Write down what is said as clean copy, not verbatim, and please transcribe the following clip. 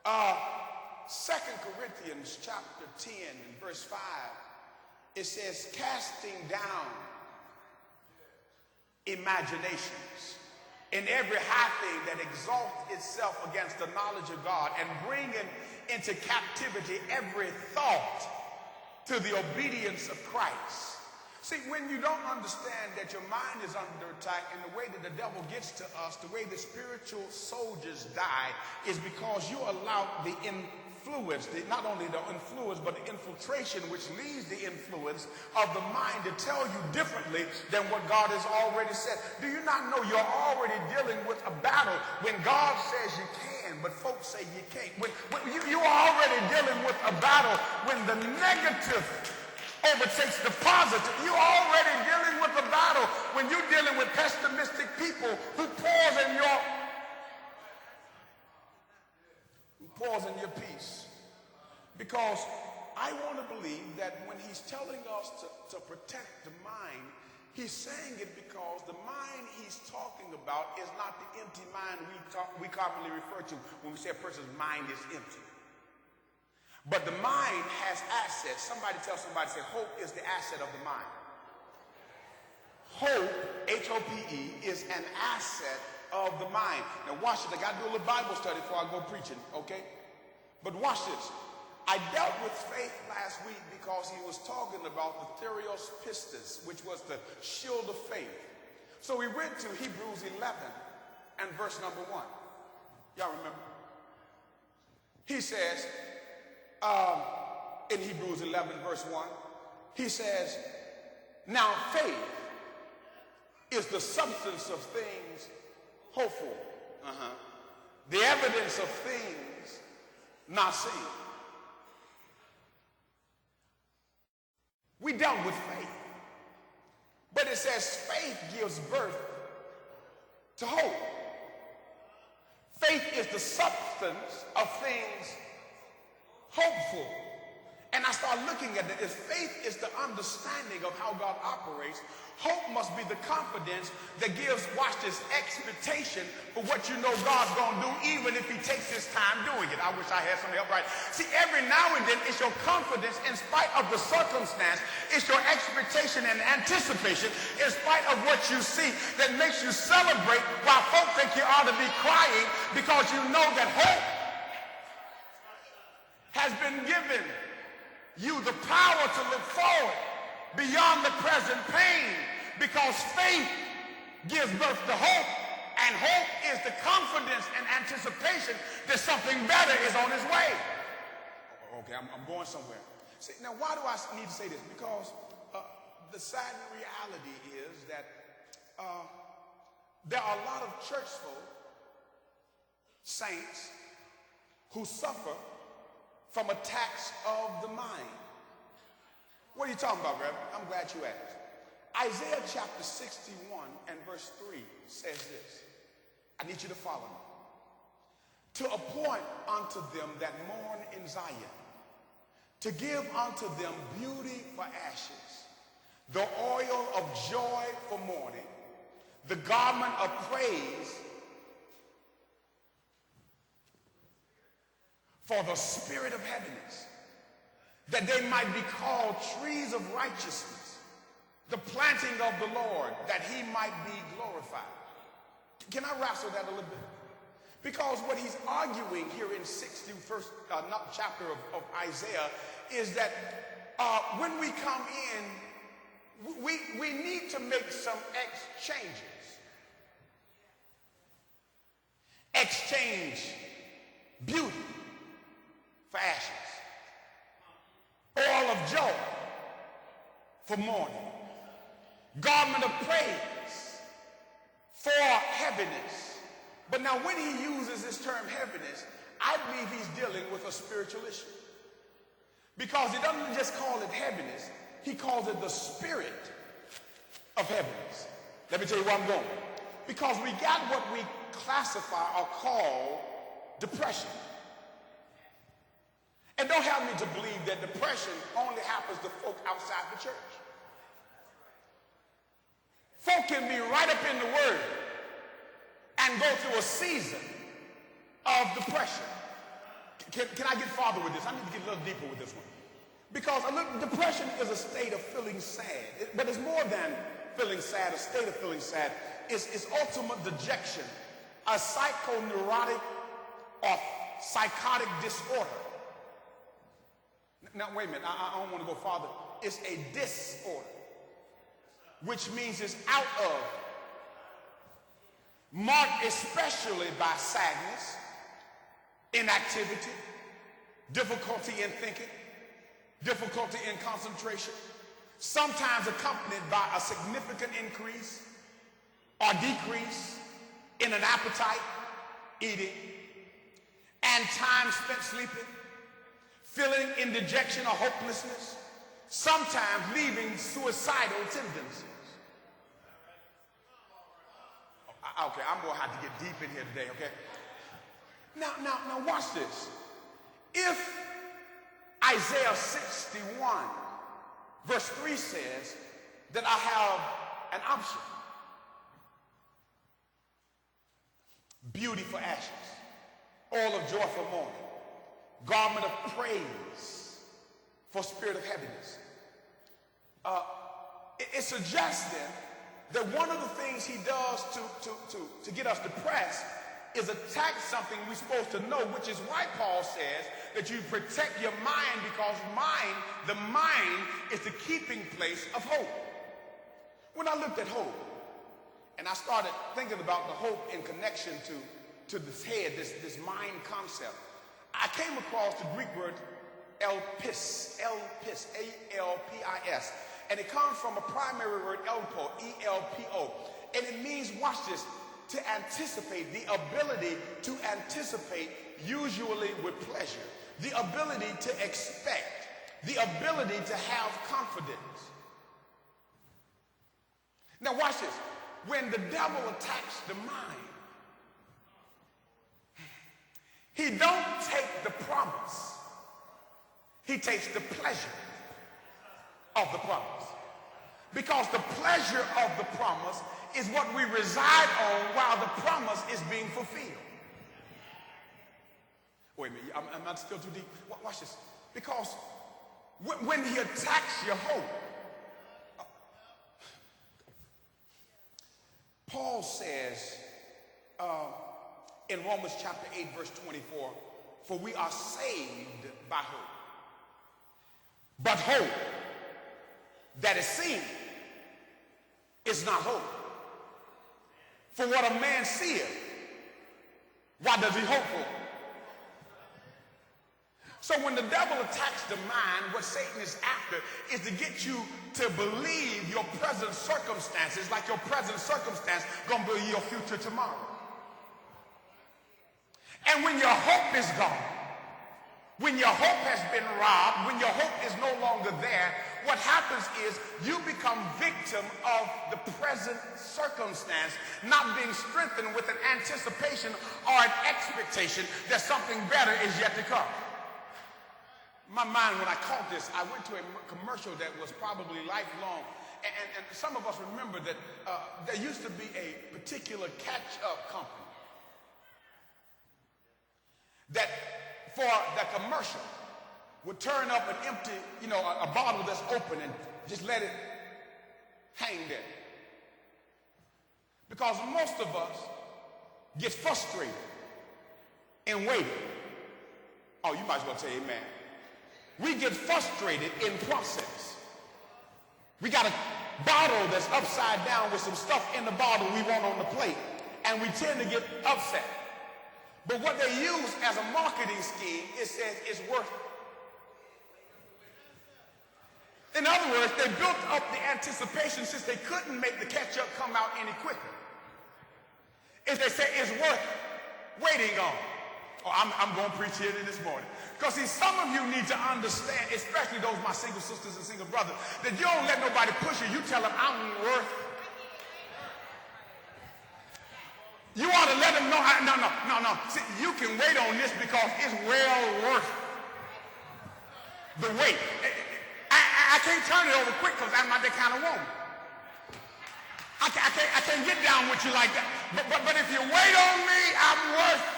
Uh, 2 Corinthians chapter 10 and verse 5, it says, casting down imaginations and every high thing that exalts itself against the knowledge of God, and bringing into captivity every thought to the obedience of Christ. See, when you don't understand that your mind is under attack, and the way that the devil gets to us, the way the spiritual soldiers die, is because you allow the influence, not only the influence, but the infiltration which leads the influence of the mind to tell you differently than what God has already said. Do you not know you're already dealing with a battle when God says you can, but folks say you can't? When you're already dealing with a battle when the negative overtakes the positive. You're already dealing with a battle when you're dealing with pessimistic people who poison your peace. Because I want to believe that when he's telling us to protect the mind, he's saying it because the mind he's talking about is not the empty mind we commonly refer to when we say a person's mind is empty. But the mind has assets. Somebody tell somebody, say, hope is the asset of the mind. Hope, H-O-P-E, is an asset of the mind. Now watch it. I got to do a little Bible study before I go preaching, okay? But watch this. I dealt with faith last week because he was talking about the Therios Pistis, which was the shield of faith. So we went to Hebrews 11 and verse number 1. Y'all remember? He says, in Hebrews 11 verse 1, he says, now faith is the substance of things hoped for, the evidence of things not seen. We dealt with faith, but it says faith gives birth to hope. Faith is the substance of things hopeful. And I start looking at it. If faith is the understanding of how God operates, hope must be the confidence that gives, watch this, expectation for what you know God's going to do, even if he takes his time doing it. I wish I had some help right. See, every now and then it's your confidence in spite of the circumstance. It's your expectation and anticipation in spite of what you see that makes you celebrate while folk think you ought to be crying, because you know that hope has been given you the power to look forward beyond the present pain, because faith gives birth to hope, and hope is the confidence and anticipation that something better is on its way. Okay, I'm going somewhere. See, now why do I need to say this? Because the sad reality is that there are a lot of church folk, saints, who suffer from attacks of the mind. What are you talking about, Reverend? I'm glad you asked. Isaiah chapter 61 and verse 3 says this. I need you to follow me. To appoint unto them that mourn in Zion, to give unto them beauty for ashes, the oil of joy for mourning, the garment of praise for the spirit of heaviness, that they might be called trees of righteousness, the planting of the Lord, that he might be glorified. Can I wrestle that a little bit? Because what he's arguing here in 61st chapter of Isaiah is that when we come in, we need to make some exchanges. Exchange beauty for ashes, oil of joy for mourning, garment of praise for heaviness. But now when he uses this term heaviness, I believe he's dealing with a spiritual issue, because he doesn't just call it heaviness, he calls it the spirit of heaviness. Let me tell you where I'm going. Because we got what we classify or call depression. And don't have me to believe that depression only happens to folk outside the church. Folk can be right up in the Word and go through a season of depression. Can I get farther with this? I need to get a little deeper with this one. Because depression is a state of feeling sad. But it's more than feeling sad, a state of feeling sad. It's ultimate dejection, a psychoneurotic or psychotic disorder. Now, wait a minute. I don't want to go farther. It's a disorder, which means it's out of, marked especially by sadness, inactivity, difficulty in thinking, difficulty in concentration, sometimes accompanied by a significant increase or decrease in an appetite, eating, and time spent sleeping, feeling in dejection or hopelessness, sometimes leaving suicidal tendencies. Okay, I'm going to have to get deep in here today, okay? Now watch this. If Isaiah 61 verse 3 says that I have an option, beauty for ashes, oil of joy for mourning, garment of praise for spirit of heaviness. It suggests then that one of the things he does to get us depressed is attack something we're supposed to know, which is why Paul says that you protect your mind, because the mind is the keeping place of hope. When I looked at hope, and I started thinking about the hope in connection to this head, this mind concept, I came across the Greek word elpis, A-L-P-I-S, and it comes from a primary word elpo, E-L-P-O, and it means, watch this, to anticipate, the ability to anticipate, usually with pleasure, the ability to expect, the ability to have confidence. Now watch this. When the devil attacks the mind, he don't take the promise. He takes the pleasure of the promise. Because the pleasure of the promise is what we reside on while the promise is being fulfilled. Wait a minute, I'm not still too deep. Watch this. Because when he attacks your hope, Paul says in Romans chapter 8, verse 24, for we are saved by hope. But hope that is seen is not hope. For what a man seeth, what does he hope for? So when the devil attacks the mind, what Satan is after is to get you to believe your present circumstances, like your present circumstance gonna be your future tomorrow. And when your hope is gone, when your hope has been robbed, when your hope is no longer there, what happens is you become victim of the present circumstance, not being strengthened with an anticipation or an expectation that something better is yet to come. My mind, when I caught this, I went to a commercial that was probably lifelong. And some of us remember that there used to be a particular catch-up company that for the commercial would turn up an empty, a bottle that's open and just let it hang there. Because most of us get frustrated in waiting. Oh, you might as well say amen. We get frustrated in process. We got a bottle that's upside down with some stuff in the bottle we want on the plate, and we tend to get upset. But what they use as a marketing scheme, it says it's worth it. In other words, they built up the anticipation since they couldn't make the ketchup come out any quicker. If they say it's worth waiting on. Oh, I'm going to preach here this morning. Because see, some of you need to understand, especially those my single sisters and single brothers, that you don't let nobody push you. You tell them, I'm worth. You ought to let them know. No. See, you can wait on this because it's well worth the wait. I can't turn it over quick because I'm not that kind of woman. I can't get down with you like that. But if you wait on me, I'm worth